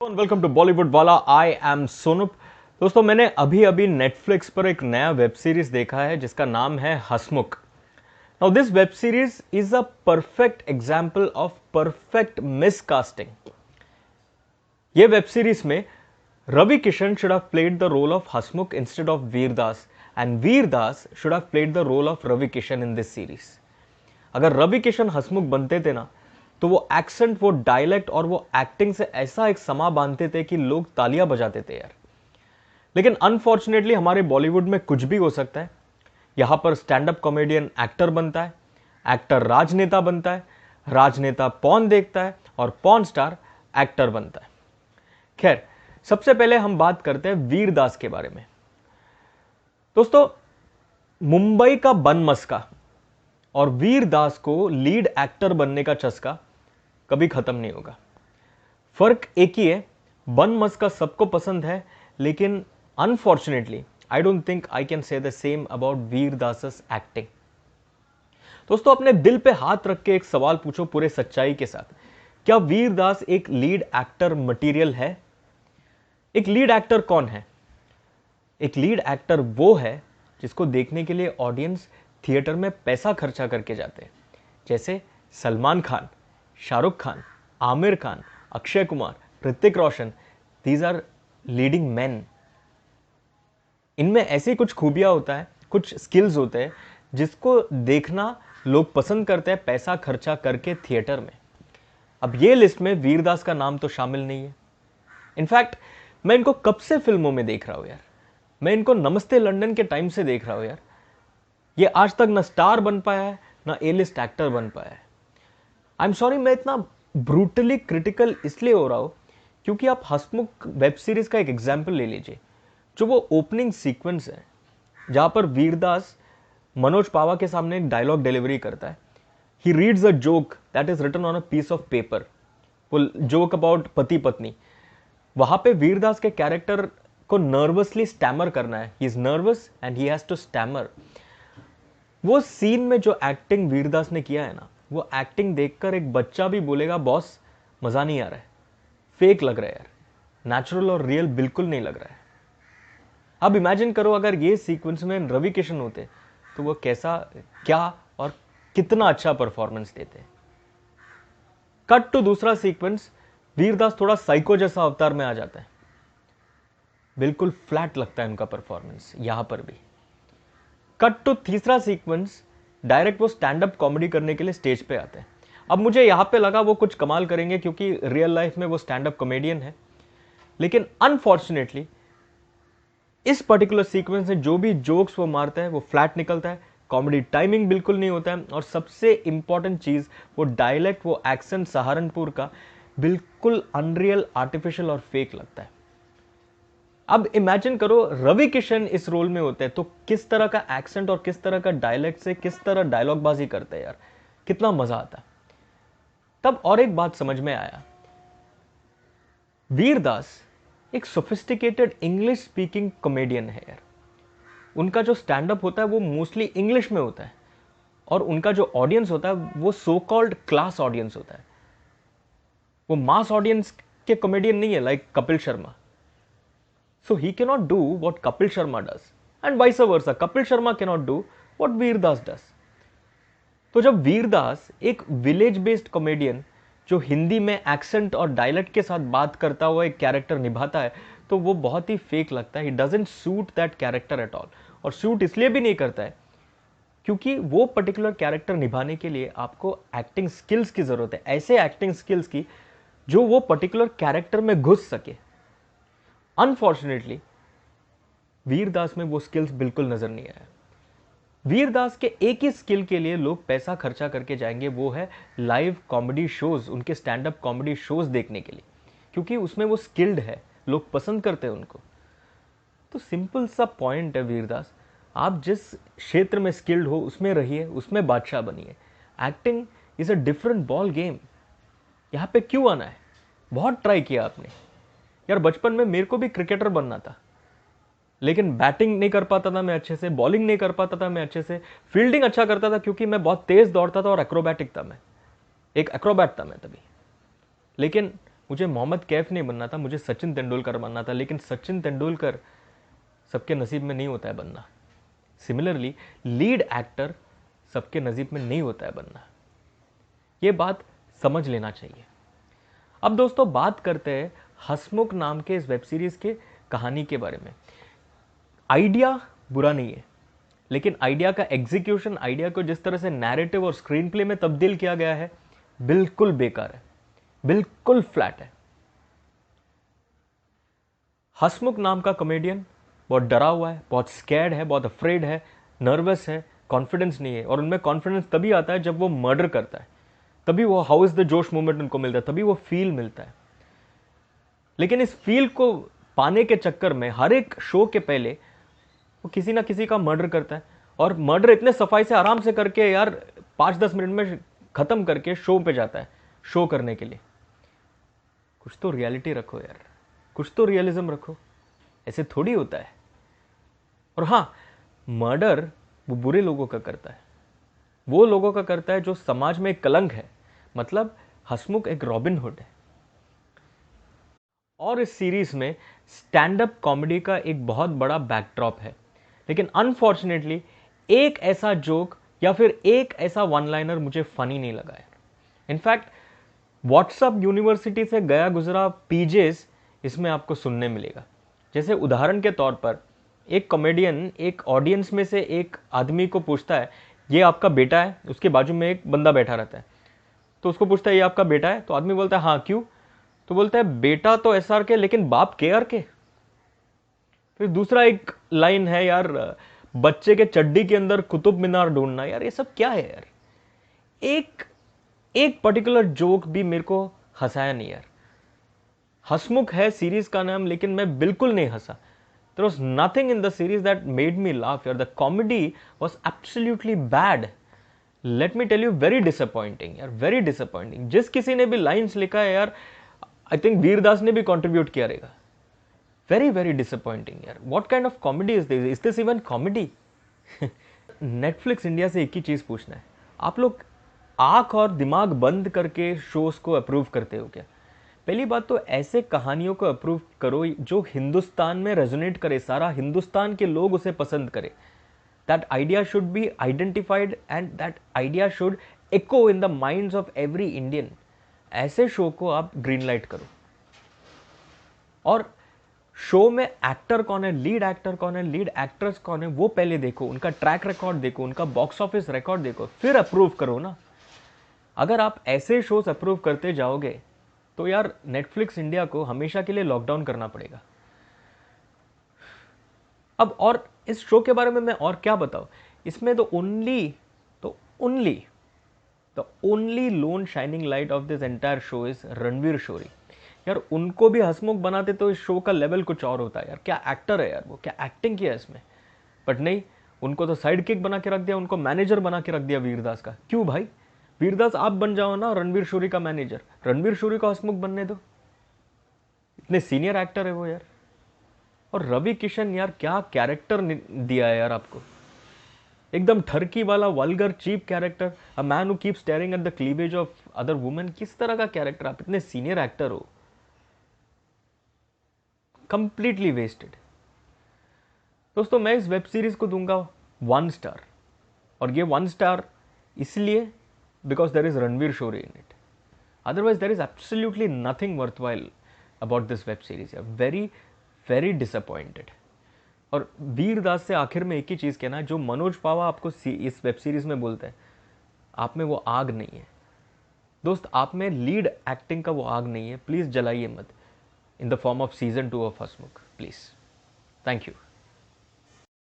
Welcome to Bollywood वाला। I am Sonup. दोस्तों, मैंने अभी अभी नेटफ्लिक्स पर एक नया वेब सीरीज देखा है जिसका नाम है Hansmukh. Now this web series is a perfect example of perfect miscasting. ये वेब सीरीज में Ravi Kishan should have played the role of Hansmukh instead of Vir Das, and Vir Das should have played the role of Ravi Kishan in this series. अगर रवि किशन हंसमुख बनते थे ना, तो वो accent, वो dialect और वो एक्टिंग से ऐसा एक समा बांधते थे कि लोग तालियां बजाते थे यार। लेकिन अनफॉर्चुनेटली हमारे बॉलीवुड में कुछ भी हो सकता है। यहां पर स्टैंड अप कॉमेडियन एक्टर बनता है, एक्टर राजनेता बनता है, राजनेता पॉन देखता है और पॉन स्टार एक्टर बनता है। खैर, सबसे पहले हम बात करते हैं वीरदास के बारे में। दोस्तों, मुंबई का बनमस्का और वीरदास को लीड एक्टर बनने का चस्का कभी खत्म नहीं होगा। फर्क एक ही है, बनमस्का सबको पसंद है, लेकिन unfortunately I don't think I can say the same about Vir Das acting. दोस्तों, अपने दिल पे हाथ रख के एक सवाल पूछो पूरे सच्चाई के साथ, क्या वीरदास एक लीड एक्टर मटेरियल है? एक लीड एक्टर कौन है? एक लीड एक्टर वो है जिसको देखने के लिए ऑडियंस थिएटर में पैसा खर्चा करके जाते हैं, जैसे Salman Khan, Shahrukh Khan, Aamir Khan, Akshay Kumar, Hrithik Roshan. These are leading man. इनमें ऐसी कुछ खूबियां होता है, कुछ स्किल्स होते हैं जिसको देखना लोग पसंद करते हैं पैसा खर्चा करके थिएटर में। अब ये लिस्ट में वीरदास का नाम तो शामिल नहीं है। इनफैक्ट मैं इनको कब से फिल्मों में देख रहा हूं यार। मैं इनको नमस्ते लंदन के टाइम से देख रहा हूं यार। ये आज तक ना स्टार बन पाया है, ना ए लिस्ट एक्टर बन पाया है। आई एम सॉरी, मैं इतना ब्रूटली क्रिटिकल इसलिए हो रहा हूं क्योंकि आप हंसमुख वेब सीरीज का एक एग्जाम्पल ले लीजिए। जो वो ओपनिंग सीक्वेंस है जहां पर वीरदास मनोज पावा के सामने एक डायलॉग डिलीवरी करता है। He reads a joke that is written on a piece of paper. वो जोक अबाउट पति पत्नी। वहां पे वीरदास के कैरेक्टर को नर्वसली स्टैमर करना है। He is nervous and he has to stammer. वो सीन में जो एक्टिंग वीरदास ने किया है ना, वो एक्टिंग देखकर एक बच्चा भी बोलेगा बॉस मजा नहीं आ रहा है, फेक लग रहा है यार, नेचुरल और रियल बिल्कुल नहीं लग रहा है। अब इमेजिन करो अगर ये सीक्वेंस में रवि किशन होते तो वो कैसा, क्या और कितना अच्छा परफॉर्मेंस देते। कट टू दूसरा सीक्वेंस, वीरदास थोड़ा साइको जैसा अवतार में आ जाता है। बिल्कुल फ्लैट लगता है उनका परफॉर्मेंस यहां पर भी। कट टू तीसरा सीक्वेंस, डायरेक्ट वो स्टैंड अप कॉमेडी करने के लिए स्टेज पे आते हैं। अब मुझे यहां पे लगा वो कुछ कमाल करेंगे क्योंकि रियल लाइफ में वो स्टैंड अप कॉमेडियन है। लेकिन अनफॉर्चुनेटली इस पर्टिकुलर सीक्वेंस में जो भी जोक्स वो मारता है वो फ्लैट निकलता है, कॉमेडी टाइमिंग बिल्कुल नहीं होता है, और सबसे इंपॉर्टेंट चीज वो डायलेक्ट, वो एक्सेंट सहारनपुर का बिल्कुल अनरियल, आर्टिफिशियल और फेक लगता है। अब इमेजिन करो रवि किशन इस रोल में होते हैं तो किस तरह का एक्सेंट और किस तरह का डायलेक्ट से किस तरह डायलॉग बाजी करते हैं यार, कितना मजा आता। तब और एक बात समझ में आया, वीरदास एक सोफिस्टिकेटेड इंग्लिश स्पीकिंग कॉमेडियन है यार। उनका जो स्टैंड अप होता है वो मोस्टली इंग्लिश में होता है, और उनका जो ऑडियंस होता है वो सो कॉल्ड क्लास ऑडियंस होता है। वो मास ऑडियंस के कॉमेडियन नहीं है like Kapil Sharma. So he cannot do what Kapil Sharma does, and vice versa. Kapil Sharma cannot do what Vir Das does. तो जब वीरदास एक विलेज बेस्ड कॉमेडियन जो हिंदी में एक्सेंट और डायलेक्ट के साथ बात करता हुआ एक कैरेक्टर निभाता है तो वो बहुत ही फेक लगता है। He doesn't suit that character at all. और सूट इसलिए भी नहीं करता है क्योंकि वो पर्टिकुलर कैरेक्टर निभाने के लिए आपको एक्टिंग स्किल्स की जरूरत है, ऐसे एक्टिंग स्किल्स की जो वो पर्टिकुलर कैरेक्टर में घुस सके। अनफॉर्चुनेटली वीरदास में वो स्किल्स बिल्कुल नजर नहीं आया। वीरदास के एक ही स्किल के लिए लोग पैसा खर्चा करके जाएंगे, वो है लाइव कॉमेडी शोज, उनके स्टैंड अप कॉमेडी शोज देखने के लिए, क्योंकि उसमें वो स्किल्ड है, लोग पसंद करते हैं उनको। तो सिंपल सा पॉइंट है वीरदास, आप जिस क्षेत्र में स्किल्ड हो उसमें रहिए, उसमें बादशाह बनिए। Acting is a different ball game. यहां पे क्यों आना है? बहुत ट्राई किया आपने यार। बचपन में मेरे को भी क्रिकेटर बनना था, लेकिन बैटिंग नहीं कर पाता था मैं अच्छे से, बॉलिंग नहीं कर पाता था मैं अच्छे से, फील्डिंग अच्छा करता था क्योंकि मैं बहुत तेज दौड़ता था और एक्रोबैटिक था, मैं एक एक्रोबैट था मैं तभी। लेकिन मुझे मोहम्मद कैफ नहीं बनना था, मुझे सचिन तेंदुलकर बनना था, लेकिन सचिन तेंदुलकर सबके नसीब में नहीं होता है बनना। सिमिलरली लीड एक्टर सबके नसीब में नहीं होता है बनना। ये बात समझ लेना चाहिए। अब दोस्तों बात करते हैं हंसमुख नाम के इस वेब सीरीज के कहानी के बारे में। आइडिया बुरा नहीं है, लेकिन आइडिया का एग्जीक्यूशन, आइडिया को जिस तरह से नैरेटिव और स्क्रीन प्ले में तब्दील किया गया है, बिल्कुल बेकार है, बिल्कुल फ्लैट है। हंसमुख नाम का कॉमेडियन बहुत डरा हुआ है, बहुत स्कैर्ड है, बहुत अफ्रेड है, नर्वस है, कॉन्फिडेंस नहीं है। और उनमें कॉन्फिडेंस तभी आता है जब वो मर्डर करता है, तभी वो हाउ इज द जोश मूवमेंट उनको मिलता है, तभी वो फील मिलता है। लेकिन इस फील को पाने के चक्कर में हर एक शो के पहले वो किसी ना किसी का मर्डर करता है, और मर्डर इतने सफाई से आराम से करके यार 5-10 मिनट में खत्म करके शो पे जाता है, शो करने के लिए। कुछ तो रियलिटी रखो यार, कुछ तो रियलिज्म रखो, ऐसे थोड़ी होता है। और हाँ, मर्डर वो बुरे लोगों का करता है, वो लोगों का करता है जो समाज में एक कलंक है। मतलब हंसमुख एक रॉबिन हुड है। और इस सीरीज में स्टैंड अप कॉमेडी का एक बहुत बड़ा बैकड्रॉप है, लेकिन अनफॉर्चुनेटली एक ऐसा जोक या फिर एक ऐसा वन लाइनर मुझे फनी नहीं लगा है। इनफैक्ट व्हाट्सएप यूनिवर्सिटी से गया गुजरा पीजेस इसमें आपको सुनने मिलेगा। जैसे उदाहरण के तौर पर एक कॉमेडियन एक ऑडियंस में से एक आदमी को पूछता है, ये आपका बेटा है? उसके बाजू में एक बंदा बैठा रहता है, तो उसको पूछता है, ये आपका बेटा है? तो आदमी बोलता है, हाँ, क्यों? तो बोलता है, बेटा तो एसआर के, लेकिन बाप केआर के। फिर दूसरा एक लाइन है, यार बच्चे के चड्डी के अंदर कुतुब मीनार ढूंढना। यार ये सब क्या है यार? एक एक पर्टिकुलर जोक भी मेरे को हंसाया नहीं यार। हंसमुख है सीरीज का नाम, लेकिन मैं बिल्कुल नहीं हंसा। There was nothing in the series that made me laugh. यार, the comedy was absolutely bad. Let me tell you, very disappointing यार, very disappointing. जिस किसी ने भी लाइन्स लिखा है यार, आई थिंक वीरदास ने भी कंट्रीब्यूट किया रहेगा। वेरी वेरी डिसअपॉइंटिंग यार। What kind of comedy is this even comedy? Netflix India से एक ही चीज पूछना है, आप लोग आंख और दिमाग बंद करके शोज को अप्रूव करते हो क्या? पहली बात तो ऐसे कहानियों को अप्रूव करो जो हिंदुस्तान में रेजोनेट करे, सारा हिंदुस्तान के लोग उसे पसंद करें। That idea should be identified and that idea should echo in the minds of every Indian. ऐसे शो को आप ग्रीन लाइट करो। और शो में एक्टर कौन है, लीड एक्टर कौन है, लीड एक्ट्रेस कौन है, वो पहले देखो, उनका ट्रैक रिकॉर्ड देखो, उनका बॉक्स ऑफिस रिकॉर्ड देखो, फिर अप्रूव करो ना। अगर आप ऐसे शोज अप्रूव करते जाओगे तो यार नेटफ्लिक्स इंडिया को हमेशा के लिए लॉकडाउन करना पड़ेगा। अब और इस शो के बारे में मैं और क्या बताऊं? इसमें तो only lone shining light of this entire show is Ranveer Shorey. यार उनको भी हंसमुख बनाते तो इस शो का लेवल कुछ और होता है यार। क्या एक्टर है यार वो, क्या एक्टिंग किया है इसमें। बट नहीं, उनको तो साइड किक बना के रख दिया, उनको मैनेजर बना के रख दिया वीरदास का। क्यों भाई? वीरदास आप बन जाओ ना रणवीर शोरी का मैनेजर, रणवीर शोरी को हंसमुख बनने दो, इतने सीनियर एक्टर है वो यार। और रवि किशन यार क्या कैरेक्टर दिया है यार आपको, एकदम ठरकी वाला vulgar cheap character, a man who keep staring at the cleavage of other women. किस तरह का कैरेक्टर, आप इतने सीनियर एक्टर हो, कंप्लीटली वेस्टेड। दोस्तों मैं इस वेब सीरीज को दूंगा 1 स्टार, और ये 1 स्टार इसलिए because there is Ranveer Shorey in it. Otherwise there is absolutely nothing worthwhile about this web series. Very very disappointed. और वीरदास से आखिर में एक ही चीज कहना है, जो मनोज पावा आपको इस वेब सीरीज में बोलते हैं, आप में वो आग नहीं है दोस्त, आप में लीड एक्टिंग का वो आग नहीं है। प्लीज जलाइए मत in the form off season 2 of Hansmukh, please. Thank you.